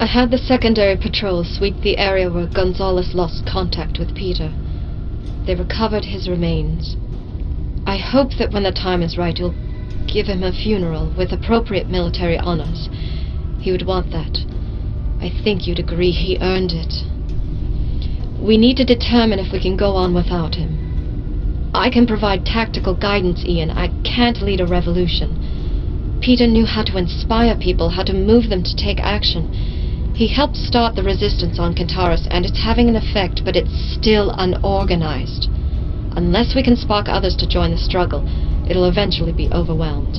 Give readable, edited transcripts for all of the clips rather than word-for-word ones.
I had the secondary patrol sweep the area where Gonzalez lost contact with Peter. They recovered his remains. I hope that when the time is right, you'll give him a funeral with appropriate military honors. He would want that. I think you'd agree he earned it. We need to determine if we can go on without him. I can provide tactical guidance, Ian. I can't lead a revolution. Peter knew how to inspire people, how to move them to take action. He helped start the resistance on Kentaris, and it's having an effect, but it's still unorganized. Unless we can spark others to join the struggle, it'll eventually be overwhelmed.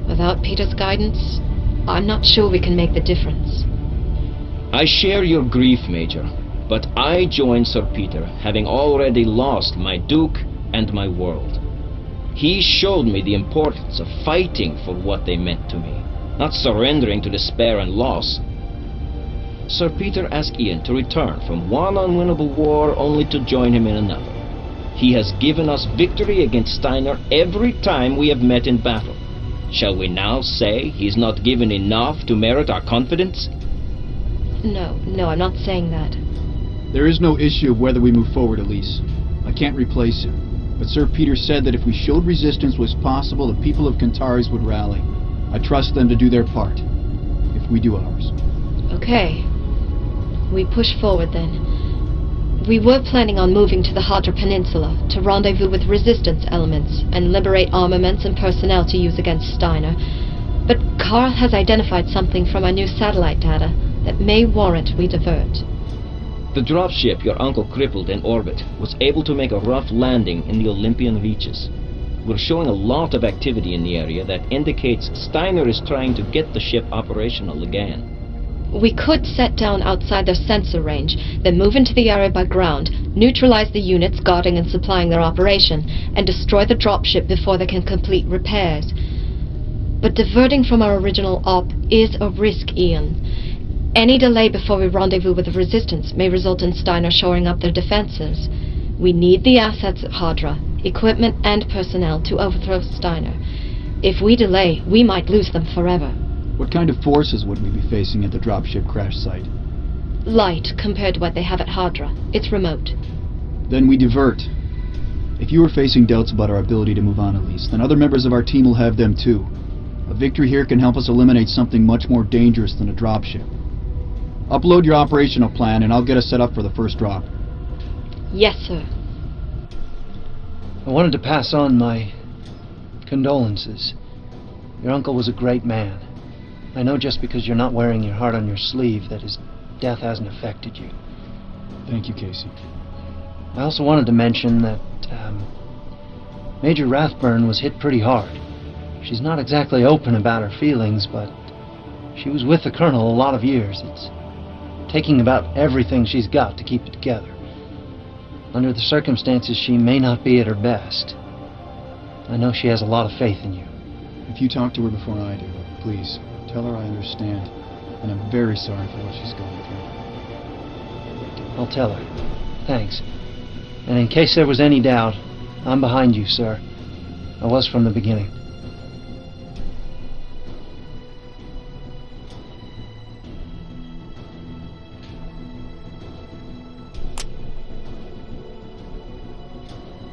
Without Peter's guidance, I'm not sure we can make the difference. I share your grief, Major, but I joined Sir Peter, having already lost my Duke and my world. He showed me the importance of fighting for what they meant to me, not surrendering to despair and loss. Sir Peter asked Ian to return from one unwinnable war only to join him in another. He has given us victory against Steiner every time we have met in battle. Shall we now say he's not given enough to merit our confidence? No, I'm not saying that. There is no issue of whether we move forward, Elise. I can't replace him. But Sir Peter said that if we showed resistance was possible, the people of Kentaris would rally. I trust them to do their part, if we do ours. Okay. We push forward then. We were planning on moving to the Hadra Peninsula to rendezvous with resistance elements and liberate armaments and personnel to use against Steiner. But Carl has identified something from our new satellite data that may warrant we divert. The dropship your uncle crippled in orbit was able to make a rough landing in the Olympian reaches. We're showing a lot of activity in the area that indicates Steiner is trying to get the ship operational again. We could set down outside their sensor range, then move into the area by ground, neutralize the units guarding and supplying their operation, and destroy the dropship before they can complete repairs. But diverting from our original op is a risk, Ian. Any delay before we rendezvous with the resistance may result in Steiner shoring up their defenses. We need the assets at Hadra, equipment and personnel, to overthrow Steiner. If we delay, we might lose them forever. What kind of forces would we be facing at the dropship crash site? Light compared to what they have at Hadra. It's remote. Then we divert. If you are facing doubts about our ability to move on, Elise, then other members of our team will have them too. A victory here can help us eliminate something much more dangerous than a dropship. Upload your operational plan and I'll get us set up for the first drop. Yes, sir. I wanted to pass on my condolences. Your uncle was a great man. I know just because you're not wearing your heart on your sleeve that his death hasn't affected you. Thank you, Casey. I also wanted to mention that Major Rathburn was hit pretty hard. She's not exactly open about her feelings, but she was with the Colonel a lot of years. It's taking about everything she's got to keep it together. Under the circumstances, she may not be at her best. I know she has a lot of faith in you. If you talk to her before I do, please, tell her I understand, and I'm very sorry for what she's going through. I'll tell her. Thanks. And in case there was any doubt, I'm behind you, sir. I was from the beginning.